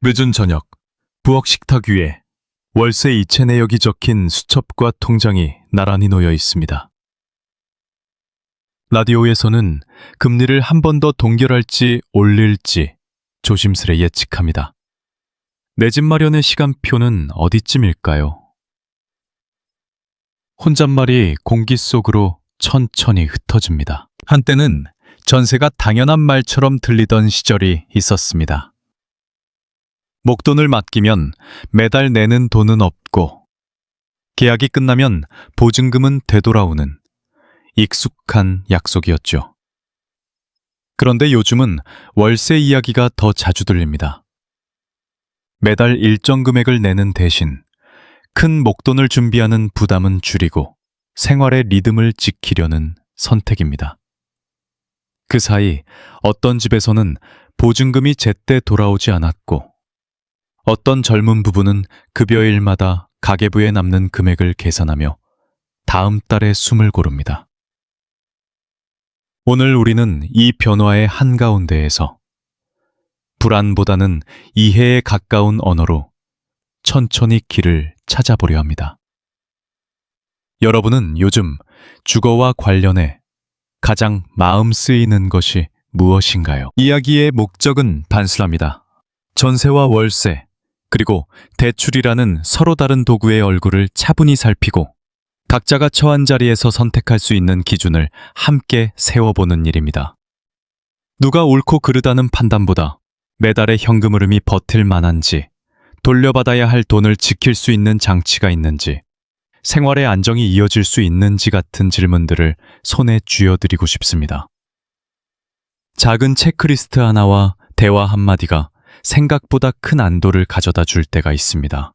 늦은 저녁, 부엌 식탁 위에 월세 이체 내역이 적힌 수첩과 통장이 나란히 놓여 있습니다. 라디오에서는 금리를 한 번 더 동결할지 올릴지 조심스레 예측합니다. 내 집 마련의 시간표는 어디쯤일까요? 혼잣말이 공기 속으로 천천히 흩어집니다. 한때는 전세가 당연한 말처럼 들리던 시절이 있었습니다. 목돈을 맡기면 매달 내는 돈은 없고 계약이 끝나면 보증금은 되돌아오는 익숙한 약속이었죠. 그런데 요즘은 월세 이야기가 더 자주 들립니다. 매달 일정 금액을 내는 대신 큰 목돈을 준비하는 부담은 줄이고 생활의 리듬을 지키려는 선택입니다. 그 사이 어떤 집에서는 보증금이 제때 돌아오지 않았고 어떤 젊은 부부는 급여일마다 가계부에 남는 금액을 계산하며 다음 달에 숨을 고릅니다. 오늘 우리는 이 변화의 한가운데에서 불안보다는 이해에 가까운 언어로 천천히 길을 찾아보려 합니다. 여러분은 요즘 주거와 관련해 가장 마음 쓰이는 것이 무엇인가요? 이야기의 목적은 단순합니다. 전세와 월세, 그리고 대출이라는 서로 다른 도구의 얼굴을 차분히 살피고 각자가 처한 자리에서 선택할 수 있는 기준을 함께 세워보는 일입니다. 누가 옳고 그르다는 판단보다 매달의 현금 흐름이 버틸 만한지, 돌려받아야 할 돈을 지킬 수 있는 장치가 있는지, 생활의 안정이 이어질 수 있는지 같은 질문들을 손에 쥐어드리고 싶습니다. 작은 체크리스트 하나와 대화 한마디가 생각보다 큰 안도를 가져다 줄 때가 있습니다.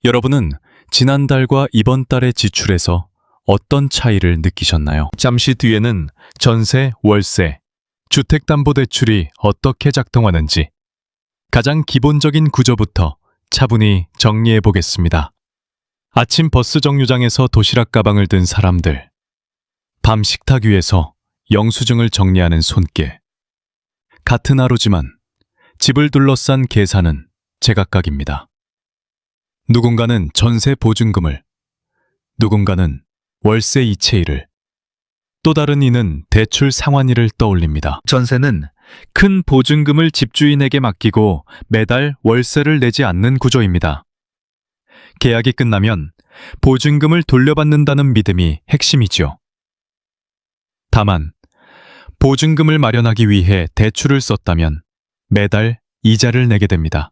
여러분은 지난달과 이번 달의 지출에서 어떤 차이를 느끼셨나요? 잠시 뒤에는 전세, 월세, 주택담보대출이 어떻게 작동하는지 가장 기본적인 구조부터 차분히 정리해 보겠습니다. 아침 버스 정류장에서 도시락 가방을 든 사람들, 밤 식탁 위에서 영수증을 정리하는 손길. 같은 하루지만 집을 둘러싼 계산은 제각각입니다. 누군가는 전세 보증금을, 누군가는 월세 이체일을, 또 다른 이는 대출 상환일을 떠올립니다. 전세는 큰 보증금을 집주인에게 맡기고 매달 월세를 내지 않는 구조입니다. 계약이 끝나면 보증금을 돌려받는다는 믿음이 핵심이죠. 다만 보증금을 마련하기 위해 대출을 썼다면 매달 이자를 내게 됩니다.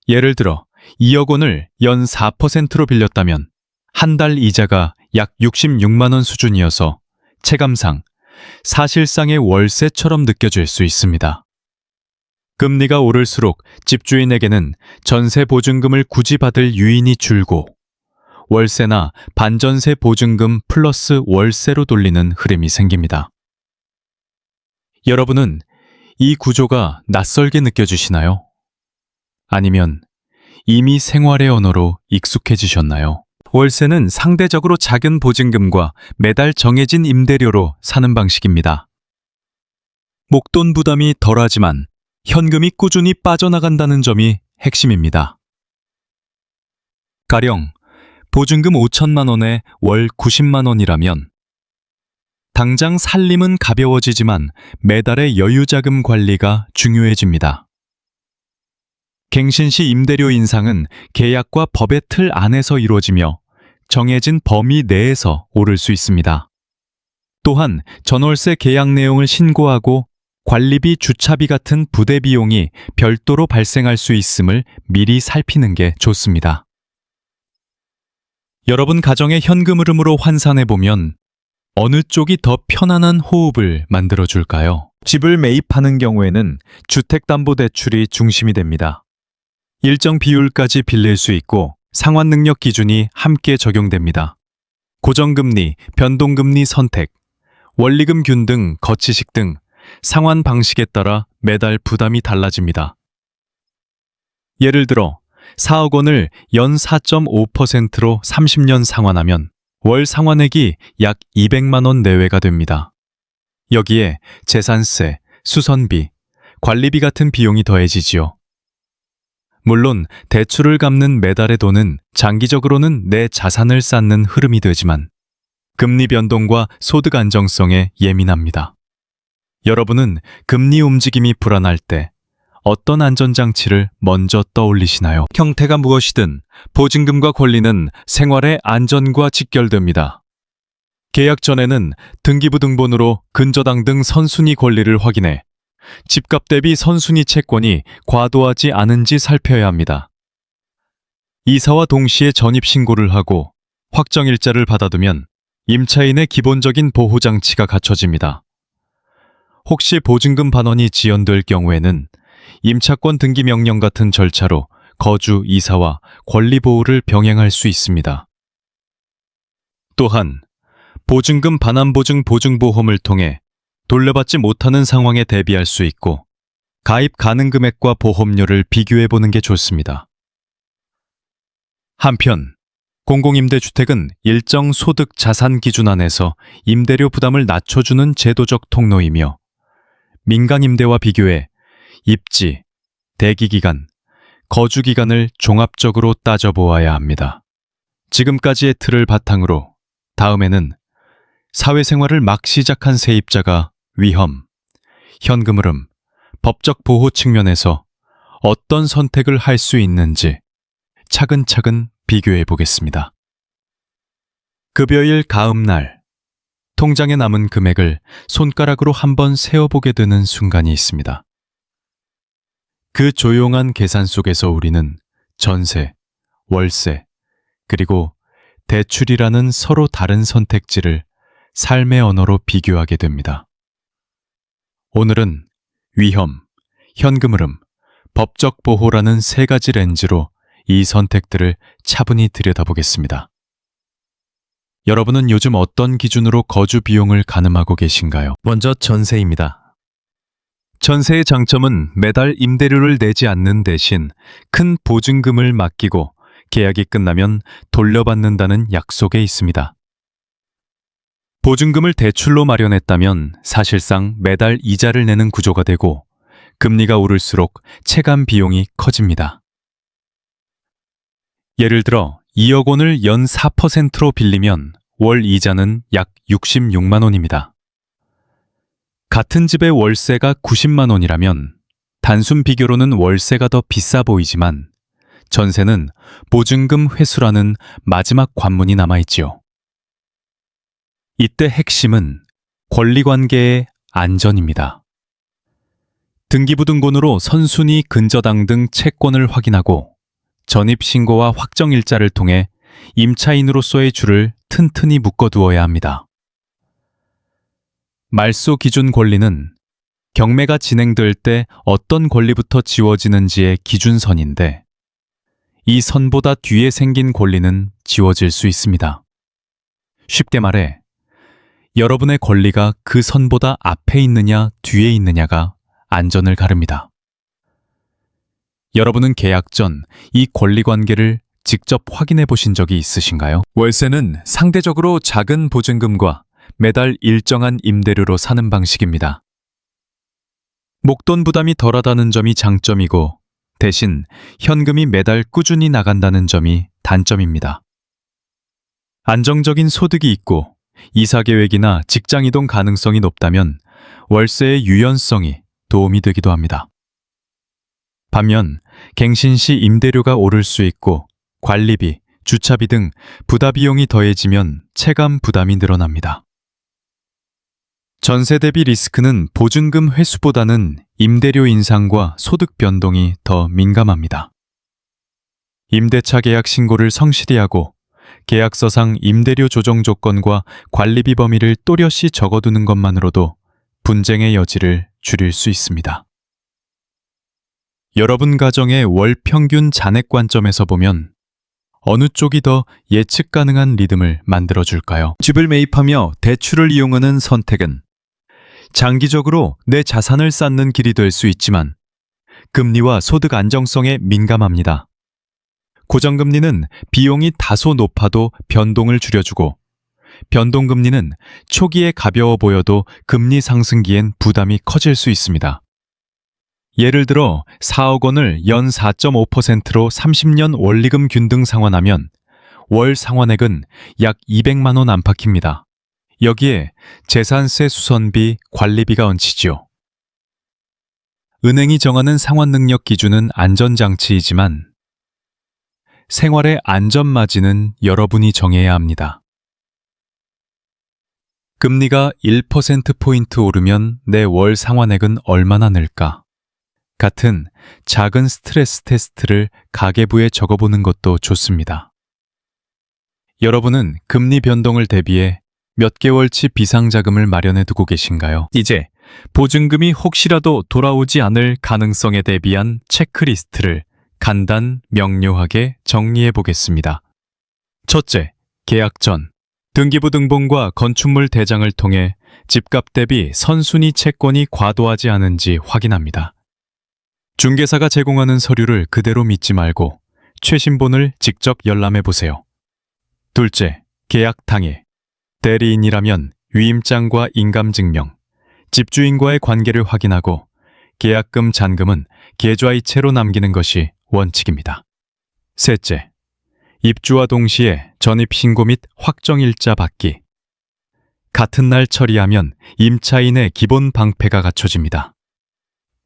예를 들어 2억 원을 연 4%로 빌렸다면 한 달 이자가 약 66만 원 수준이어서 체감상 사실상의 월세처럼 느껴질 수 있습니다. 금리가 오를수록 집주인에게는 전세 보증금을 굳이 받을 유인이 줄고 월세나 반전세 보증금 플러스 월세로 돌리는 흐름이 생깁니다. 여러분은 이 구조가 낯설게 느껴지시나요? 아니면 이미 생활의 언어로 익숙해지셨나요? 월세는 상대적으로 작은 보증금과 매달 정해진 임대료로 사는 방식입니다. 목돈 부담이 덜하지만 현금이 꾸준히 빠져나간다는 점이 핵심입니다. 가령 보증금 5천만 원에 월 90만 원이라면 당장 살림은 가벼워지지만 매달의 여유자금 관리가 중요해집니다. 갱신시 임대료 인상은 계약과 법의 틀 안에서 이루어지며 정해진 범위 내에서 오를 수 있습니다. 또한 전월세 계약 내용을 신고하고 관리비, 주차비 같은 부대 비용이 별도로 발생할 수 있음을 미리 살피는 게 좋습니다. 여러분 가정의 현금 흐름으로 환산해보면 어느 쪽이 더 편안한 호흡을 만들어줄까요? 집을 매입하는 경우에는 주택담보대출이 중심이 됩니다. 일정 비율까지 빌릴 수 있고 상환 능력 기준이 함께 적용됩니다. 고정금리, 변동금리 선택, 원리금 균등, 거치식 등 상환 방식에 따라 매달 부담이 달라집니다. 예를 들어 4억 원을 연 4.5%로 30년 상환하면 월 상환액이 약 200만 원 내외가 됩니다. 여기에 재산세, 수선비, 관리비 같은 비용이 더해지지요. 물론 대출을 갚는 매달의 돈은 장기적으로는 내 자산을 쌓는 흐름이 되지만 금리 변동과 소득 안정성에 예민합니다. 여러분은 금리 움직임이 불안할 때 어떤 안전장치를 먼저 떠올리시나요? 형태가 무엇이든 보증금과 권리는 생활의 안전과 직결됩니다. 계약 전에는 등기부등본으로 근저당 등 선순위 권리를 확인해 집값 대비 선순위 채권이 과도하지 않은지 살펴야 합니다. 이사와 동시에 전입신고를 하고 확정일자를 받아두면 임차인의 기본적인 보호장치가 갖춰집니다. 혹시 보증금 반환이 지연될 경우에는 임차권 등기 명령 같은 절차로 거주, 이사와 권리 보호를 병행할 수 있습니다. 또한 보증금 반환 보증 보증보험을 통해 돌려받지 못하는 상황에 대비할 수 있고 가입 가능 금액과 보험료를 비교해 보는 게 좋습니다. 한편 공공임대주택은 일정 소득 자산 기준 안에서 임대료 부담을 낮춰주는 제도적 통로이며 민간임대와 비교해 입지, 대기기간, 거주기간을 종합적으로 따져보아야 합니다. 지금까지의 틀을 바탕으로 다음에는 사회생활을 막 시작한 세입자가 위험, 현금 흐름, 법적 보호 측면에서 어떤 선택을 할 수 있는지 차근차근 비교해 보겠습니다. 급여일 가음날, 통장에 남은 금액을 손가락으로 한번 세어보게 되는 순간이 있습니다. 그 조용한 계산 속에서 우리는 전세, 월세, 그리고 대출이라는 서로 다른 선택지를 삶의 언어로 비교하게 됩니다. 오늘은 위험, 현금 흐름, 법적 보호라는 세 가지 렌즈로 이 선택들을 차분히 들여다보겠습니다. 여러분은 요즘 어떤 기준으로 거주 비용을 가늠하고 계신가요? 먼저 전세입니다. 전세의 장점은 매달 임대료를 내지 않는 대신 큰 보증금을 맡기고 계약이 끝나면 돌려받는다는 약속에 있습니다. 보증금을 대출로 마련했다면 사실상 매달 이자를 내는 구조가 되고 금리가 오를수록 체감 비용이 커집니다. 예를 들어 2억 원을 연 4%로 빌리면 월 이자는 약 66만 원입니다. 같은 집의 월세가 90만 원이라면 단순 비교로는 월세가 더 비싸 보이지만 전세는 보증금 회수라는 마지막 관문이 남아있지요. 이때 핵심은 권리관계의 안전입니다. 등기부등본으로 선순위 근저당 등 채권을 확인하고 전입신고와 확정일자를 통해 임차인으로서의 줄을 튼튼히 묶어두어야 합니다. 말소 기준 권리는 경매가 진행될 때 어떤 권리부터 지워지는지의 기준선인데 이 선보다 뒤에 생긴 권리는 지워질 수 있습니다. 쉽게 말해 여러분의 권리가 그 선보다 앞에 있느냐 뒤에 있느냐가 안전을 가릅니다. 여러분은 계약 전 이 권리관계를 직접 확인해 보신 적이 있으신가요? 월세는 상대적으로 작은 보증금과 매달 일정한 임대료로 사는 방식입니다. 목돈 부담이 덜하다는 점이 장점이고 대신 현금이 매달 꾸준히 나간다는 점이 단점입니다. 안정적인 소득이 있고 이사 계획이나 직장 이동 가능성이 높다면 월세의 유연성이 도움이 되기도 합니다. 반면 갱신 시 임대료가 오를 수 있고 관리비, 주차비 등 부다 비용이 더해지면 체감 부담이 늘어납니다. 전세 대비 리스크는 보증금 회수보다는 임대료 인상과 소득 변동이 더 민감합니다. 임대차 계약 신고를 성실히 하고 계약서상 임대료 조정 조건과 관리비 범위를 또렷이 적어두는 것만으로도 분쟁의 여지를 줄일 수 있습니다. 여러분 가정의 월 평균 잔액 관점에서 보면 어느 쪽이 더 예측 가능한 리듬을 만들어줄까요? 집을 매입하며 대출을 이용하는 선택은 장기적으로 내 자산을 쌓는 길이 될 수 있지만 금리와 소득 안정성에 민감합니다. 고정금리는 비용이 다소 높아도 변동을 줄여주고 변동금리는 초기에 가벼워 보여도 금리 상승기엔 부담이 커질 수 있습니다. 예를 들어 4억 원을 연 4.5%로 30년 원리금 균등 상환하면 월 상환액은 약 200만 원 안팎입니다. 여기에 재산세 수선비, 관리비가 얹히지요. 은행이 정하는 상환 능력 기준은 안전장치이지만 생활의 안전마진은 여러분이 정해야 합니다. 금리가 1%포인트 오르면 내 월 상환액은 얼마나 늘까? 같은 작은 스트레스 테스트를 가계부에 적어보는 것도 좋습니다. 여러분은 금리 변동을 대비해 몇 개월치 비상자금을 마련해 두고 계신가요? 이제 보증금이 혹시라도 돌아오지 않을 가능성에 대비한 체크리스트를 간단 명료하게 정리해 보겠습니다. 첫째, 계약 전 등기부 등본과 건축물 대장을 통해 집값 대비 선순위 채권이 과도하지 않은지 확인합니다. 중개사가 제공하는 서류를 그대로 믿지 말고 최신본을 직접 열람해 보세요. 둘째, 계약 당일 대리인이라면 위임장과 인감증명, 집주인과의 관계를 확인하고 계약금 잔금은 계좌이체로 남기는 것이 원칙입니다. 셋째, 입주와 동시에 전입신고 및 확정일자 받기. 같은 날 처리하면 임차인의 기본 방패가 갖춰집니다.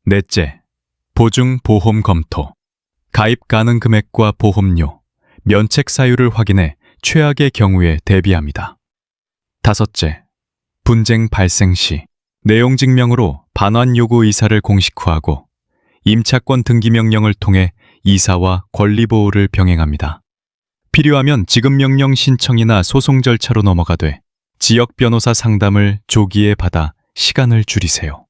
넷째, 보증보험 검토. 가입 가능 금액과 보험료, 면책 사유를 확인해 최악의 경우에 대비합니다. 다섯째, 분쟁 발생 시 내용 증명으로 반환 요구 이사를 공식화하고 임차권 등기 명령을 통해 이사와 권리 보호를 병행합니다. 필요하면 지급명령 신청이나 소송 절차로 넘어가되 지역 변호사 상담을 조기에 받아 시간을 줄이세요.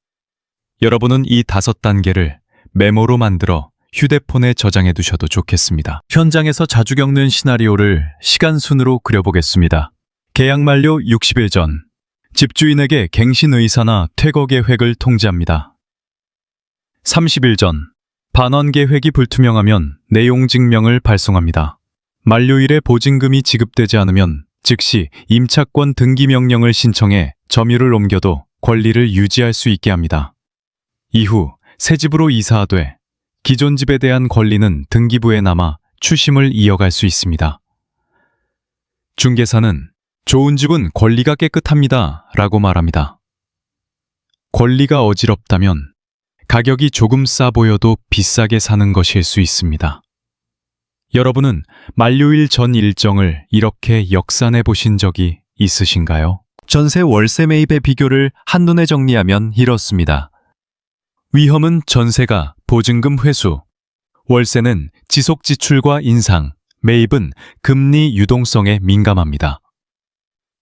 여러분은 이 5단계를 메모로 만들어 휴대폰에 저장해 두셔도 좋겠습니다. 현장에서 자주 겪는 시나리오를 시간순으로 그려보겠습니다. 계약 만료 60일 전, 집주인에게 갱신 의사나 퇴거 계획을 통지합니다. 30일 전, 반환 계획이 불투명하면 내용 증명을 발송합니다. 만료일에 보증금이 지급되지 않으면 즉시 임차권 등기 명령을 신청해 점유를 옮겨도 권리를 유지할 수 있게 합니다. 이후 새 집으로 이사하되 기존 집에 대한 권리는 등기부에 남아 추심을 이어갈 수 있습니다. 중개사는 좋은 집은 권리가 깨끗합니다 라고 말합니다. 권리가 어지럽다면 가격이 조금 싸 보여도 비싸게 사는 것일 수 있습니다. 여러분은 만료일 전 일정을 이렇게 역산해 보신 적이 있으신가요? 전세 월세 매입의 비교를 한눈에 정리하면 이렇습니다. 위험은 전세가 보증금 회수, 월세는 지속 지출과 인상, 매입은 금리 유동성에 민감합니다.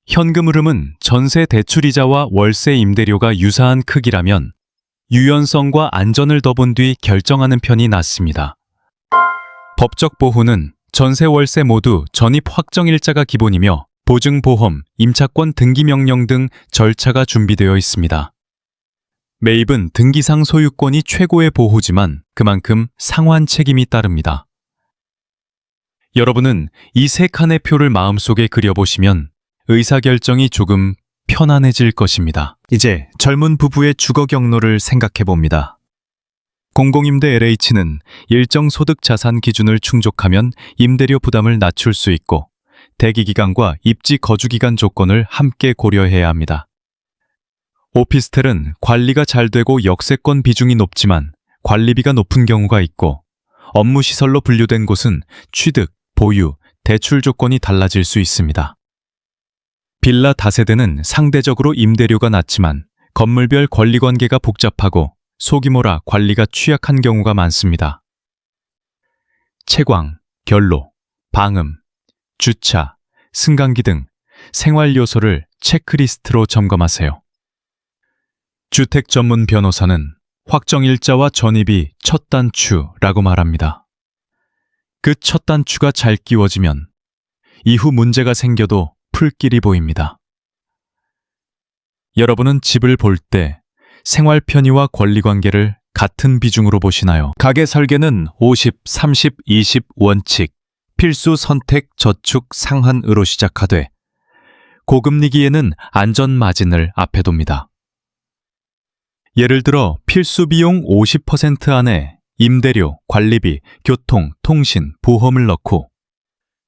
현금 흐름은 전세 대출이자와 월세 임대료가 유사한 크기라면 유연성과 안전을 더 본 뒤 결정하는 편이 낫습니다. 법적 보호는 전세 월세 모두 전입 확정일자가 기본이며 보증보험, 임차권 등기명령 등 절차가 준비되어 있습니다. 매입은 등기상 소유권이 최고의 보호지만 그만큼 상환 책임이 따릅니다. 여러분은 이 3칸의 표를 마음속에 그려보시면 의사결정이 조금 편안해질 것입니다. 이제 젊은 부부의 주거 경로를 생각해봅니다. 공공임대 LH는 일정 소득 자산 기준을 충족하면 임대료 부담을 낮출 수 있고 대기기간과 입지 거주기간 조건을 함께 고려해야 합니다. 오피스텔은 관리가 잘 되고 역세권 비중이 높지만 관리비가 높은 경우가 있고 업무시설로 분류된 곳은 취득, 보유, 대출 조건이 달라질 수 있습니다. 빌라 다세대는 상대적으로 임대료가 낮지만 건물별 권리관계가 복잡하고 소규모라 관리가 취약한 경우가 많습니다. 채광, 결로, 방음, 주차, 승강기 등 생활 요소를 체크리스트로 점검하세요. 주택 전문 변호사는 확정일자와 전입이 첫 단추라고 말합니다. 그 첫 단추가 잘 끼워지면 이후 문제가 생겨도 풀 길이 보입니다. 여러분은 집을 볼 때 생활 편의와 권리관계를 같은 비중으로 보시나요? 가계 설계는 50, 30, 20 원칙, 필수 선택 저축 상한으로 시작하되 고금리기에는 안전 마진을 앞에 둡니다. 예를 들어 필수 비용 50% 안에 임대료, 관리비, 교통, 통신, 보험을 넣고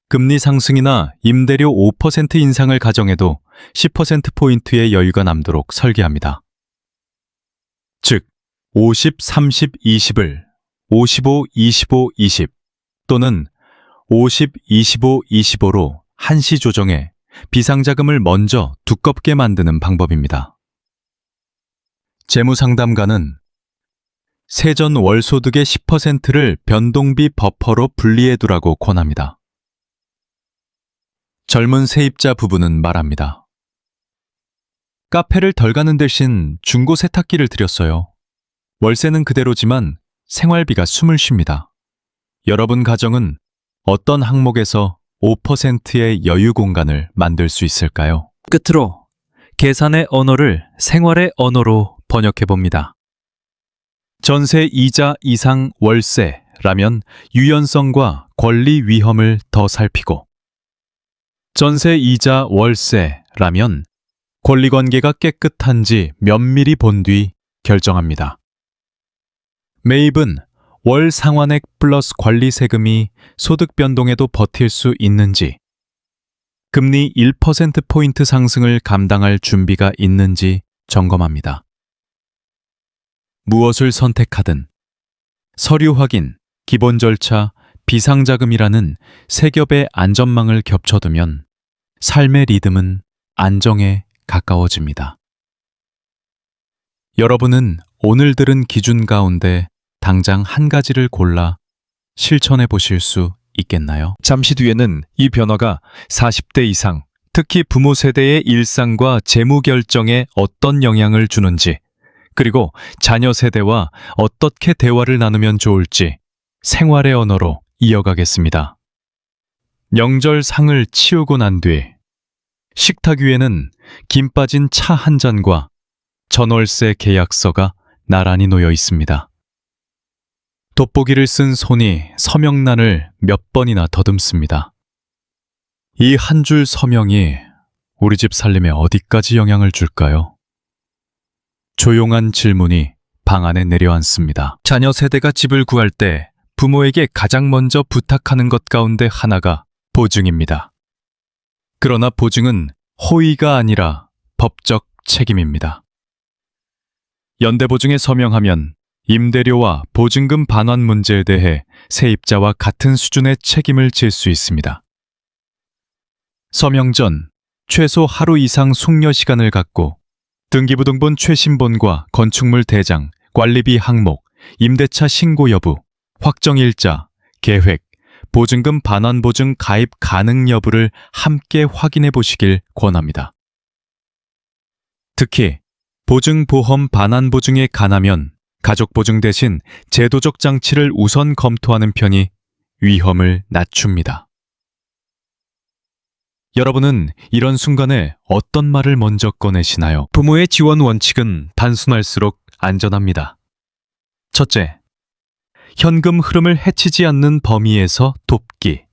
금리 상승이나 임대료 5% 인상을 가정해도 10%포인트의 여유가 남도록 설계합니다. 즉, 50, 30, 20을 55, 25, 20 또는 50, 25, 25로 한시 조정해 비상자금을 먼저 두껍게 만드는 방법입니다. 재무상담가는 세전 월소득의 10%를 변동비 버퍼로 분리해두라고 권합니다. 젊은 세입자 부부는 말합니다. 카페를 덜 가는 대신 중고 세탁기를 들였어요. 월세는 그대로지만 생활비가 숨을 쉽니다. 여러분 가정은 어떤 항목에서 5%의 여유 공간을 만들 수 있을까요? 끝으로 계산의 언어를 생활의 언어로 번역해 봅니다. 전세 이자 이상 월세라면 유연성과 권리 위험을 더 살피고 전세 이자 월세라면 권리관계가 깨끗한지 면밀히 본 뒤 결정합니다. 매입은 월 상환액 플러스 관리 세금이 소득 변동에도 버틸 수 있는지, 금리 1%포인트 상승을 감당할 준비가 있는지 점검합니다. 무엇을 선택하든 서류 확인, 기본 절차, 비상자금이라는 세 겹의 안전망을 겹쳐두면 삶의 리듬은 안정에 가까워집니다. 여러분은 오늘 들은 기준 가운데 당장 한 가지를 골라 실천해 보실 수 있겠나요? 잠시 뒤에는 이 변화가 40대 이상, 특히 부모 세대의 일상과 재무 결정에 어떤 영향을 주는지, 그리고 자녀 세대와 어떻게 대화를 나누면 좋을지 생활의 언어로 이어가겠습니다. 명절 상을 치우고 난 뒤 식탁 위에는 김 빠진 차 한 잔과 전월세 계약서가 나란히 놓여 있습니다. 돋보기를 쓴 손이 서명란을 몇 번이나 더듬습니다. 이 한 줄 서명이 우리 집 살림에 어디까지 영향을 줄까요? 조용한 질문이 방 안에 내려앉습니다. 자녀 세대가 집을 구할 때 부모에게 가장 먼저 부탁하는 것 가운데 하나가 보증입니다. 그러나 보증은 호의가 아니라 법적 책임입니다. 연대보증에 서명하면 임대료와 보증금 반환 문제에 대해 세입자와 같은 수준의 책임을 질 수 있습니다. 서명 전 최소 하루 이상 숙려 시간을 갖고 등기부등본 최신본과 건축물 대장, 관리비 항목, 임대차 신고 여부, 확정일자, 계획, 보증금 반환 보증 가입 가능 여부를 함께 확인해 보시길 권합니다. 특히 보증보험 반환 보증에 관하면 가족보증 대신 제도적 장치를 우선 검토하는 편이 위험을 낮춥니다. 여러분은 이런 순간에 어떤 말을 먼저 꺼내시나요? 부모의 지원 원칙은 단순할수록 안전합니다. 첫째, 현금 흐름을 해치지 않는 범위에서 돕기.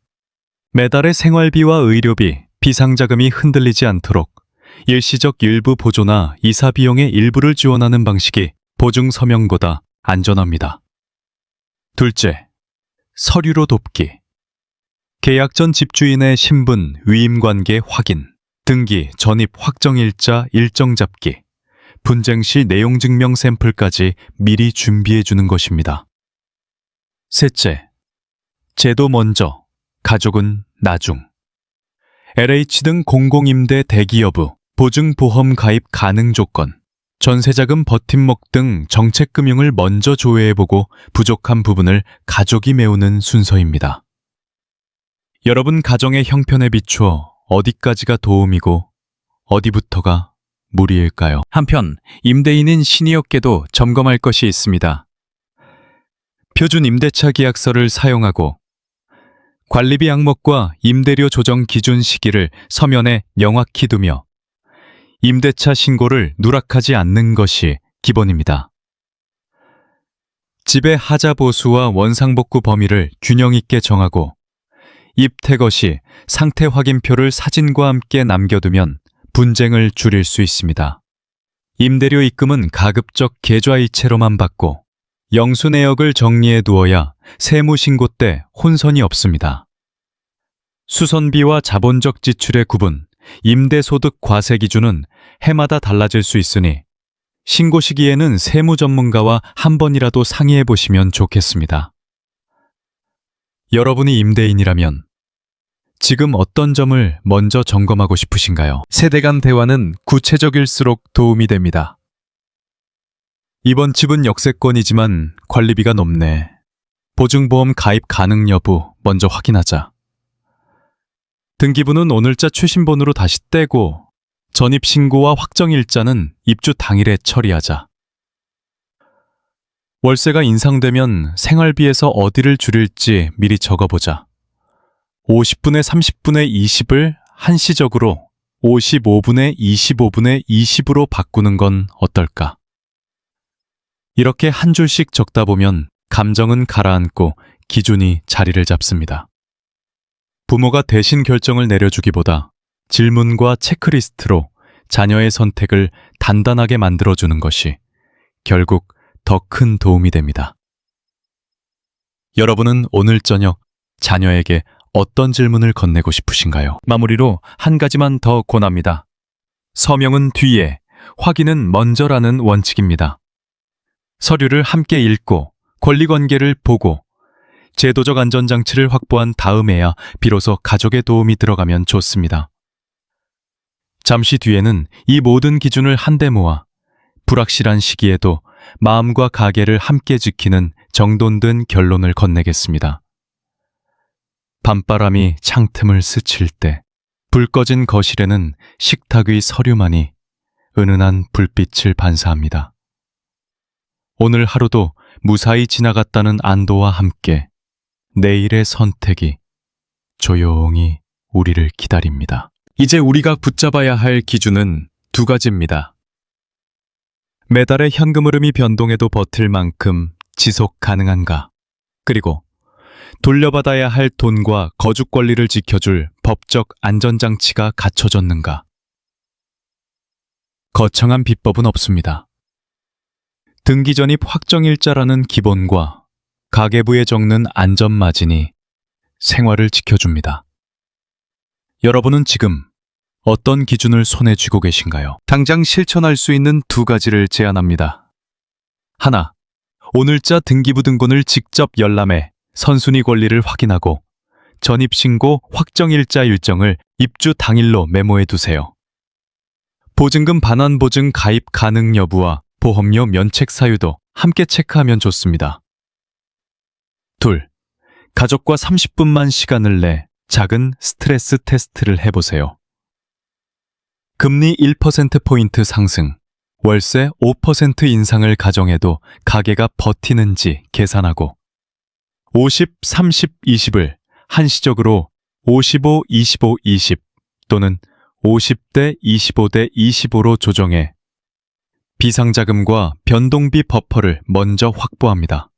매달의 생활비와 의료비, 비상자금이 흔들리지 않도록 일시적 일부 보조나 이사 비용의 일부를 지원하는 방식이 보증 서명보다 안전합니다. 둘째, 서류로 돕기. 계약 전 집주인의 신분, 위임관계 확인, 등기, 전입 확정일자, 일정 잡기, 분쟁 시 내용 증명 샘플까지 미리 준비해 주는 것입니다. 셋째, 제도 먼저, 가족은 나중. LH 등 공공임대 대기 여부, 보증보험 가입 가능 조건, 전세자금 버팀목 등 정책금융을 먼저 조회해보고 부족한 부분을 가족이 메우는 순서입니다. 여러분 가정의 형편에 비추어 어디까지가 도움이고 어디부터가 무리일까요? 한편 임대인인 신이업계도 점검할 것이 있습니다. 표준 임대차 계약서를 사용하고 관리비 항목과 임대료 조정 기준 시기를 서면에 명확히 두며 임대차 신고를 누락하지 않는 것이 기본입니다. 집의 하자 보수와 원상복구 범위를 균형 있게 정하고 입택거 시 상태 확인표를 사진과 함께 남겨두면 분쟁을 줄일 수 있습니다. 임대료 입금은 가급적 계좌이체로만 받고 영수 내역을 정리해 두어야 세무신고 때 혼선이 없습니다. 수선비와 자본적 지출의 구분, 임대소득 과세 기준은 해마다 달라질 수 있으니 신고 시기에는 세무 전문가와 한 번이라도 상의해 보시면 좋겠습니다. 여러분이 임대인이라면 지금 어떤 점을 먼저 점검하고 싶으신가요? 세대 간 대화는 구체적일수록 도움이 됩니다. 이번 집은 역세권이지만 관리비가 높네. 보증보험 가입 가능 여부 먼저 확인하자. 등기부는 오늘자 최신본으로 다시 떼고 전입신고와 확정일자는 입주 당일에 처리하자. 월세가 인상되면 생활비에서 어디를 줄일지 미리 적어보자. 50분의 30분의 20을 한시적으로 55분의 25분의 20으로 바꾸는 건 어떨까? 이렇게 한 줄씩 적다 보면 감정은 가라앉고 기준이 자리를 잡습니다. 부모가 대신 결정을 내려주기보다 질문과 체크리스트로 자녀의 선택을 단단하게 만들어주는 것이 결국 더 큰 도움이 됩니다. 여러분은 오늘 저녁 자녀에게 어떤 질문을 건네고 싶으신가요? 마무리로 한 가지만 더 권합니다. 서명은 뒤에, 확인은 먼저라는 원칙입니다. 서류를 함께 읽고 권리관계를 보고 제도적 안전장치를 확보한 다음에야 비로소 가족의 도움이 들어가면 좋습니다. 잠시 뒤에는 이 모든 기준을 한데 모아 불확실한 시기에도 마음과 가계를 함께 지키는 정돈된 결론을 건네겠습니다. 밤바람이 창틈을 스칠 때 불 꺼진 거실에는 식탁 위 서류만이 은은한 불빛을 반사합니다. 오늘 하루도 무사히 지나갔다는 안도와 함께 내일의 선택이 조용히 우리를 기다립니다. 이제 우리가 붙잡아야 할 기준은 두 가지입니다. 매달의 현금 흐름이 변동해도 버틸 만큼 지속 가능한가? 그리고 돌려받아야 할 돈과 거주 권리를 지켜줄 법적 안전장치가 갖춰졌는가? 거창한 비법은 없습니다. 등기 전입 확정일자라는 기본과 가계부에 적는 안전마진이 생활을 지켜줍니다. 여러분은 지금 어떤 기준을 손에 쥐고 계신가요? 당장 실천할 수 있는 두 가지를 제안합니다. 하나, 오늘자 등기부 등본을 직접 열람해 선순위 권리를 확인하고 전입신고 확정일자 일정을 입주 당일로 메모해 두세요. 보증금 반환 보증 가입 가능 여부와 보험료 면책 사유도 함께 체크하면 좋습니다. 둘, 가족과 30분만 시간을 내 작은 스트레스 테스트를 해보세요. 금리 1%포인트 상승, 월세 5% 인상을 가정해도 가계가 버티는지 계산하고 50, 30, 20을 한시적으로 55, 25, 20 또는 50대 25대 25로 조정해 비상자금과 변동비 버퍼를 먼저 확보합니다.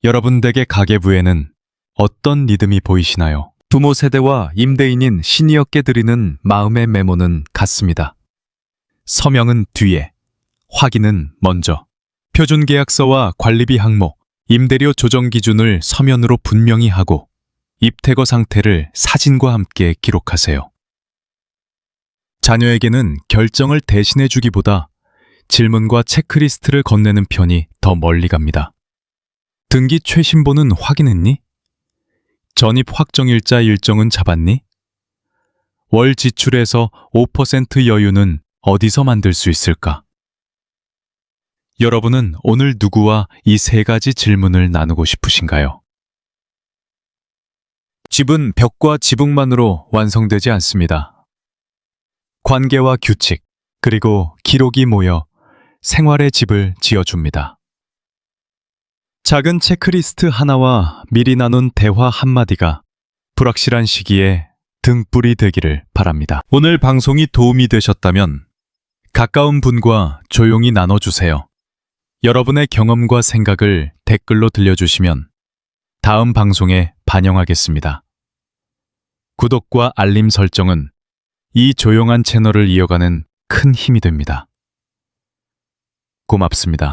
여러분 댁의 가계부에는 어떤 리듬이 보이시나요? 부모 세대와 임대인인 시니어께 드리는 마음의 메모는 같습니다. 서명은 뒤에, 확인은 먼저. 표준계약서와 관리비 항목, 임대료 조정 기준을 서면으로 분명히 하고 입태거 상태를 사진과 함께 기록하세요. 자녀에게는 결정을 대신해 주기보다 질문과 체크리스트를 건네는 편이 더 멀리 갑니다. 등기 최신본은 확인했니? 전입 확정일자 일정은 잡았니? 월 지출에서 5% 여유는 어디서 만들 수 있을까? 여러분은 오늘 누구와 이 세 가지 질문을 나누고 싶으신가요? 집은 벽과 지붕만으로 완성되지 않습니다. 관계와 규칙, 그리고 기록이 모여 생활의 집을 지어줍니다. 작은 체크리스트 하나와 미리 나눈 대화 한마디가 불확실한 시기에 등불이 되기를 바랍니다. 오늘 방송이 도움이 되셨다면 가까운 분과 조용히 나눠주세요. 여러분의 경험과 생각을 댓글로 들려주시면 다음 방송에 반영하겠습니다. 구독과 알림 설정은 이 조용한 채널을 이어가는 큰 힘이 됩니다. 고맙습니다.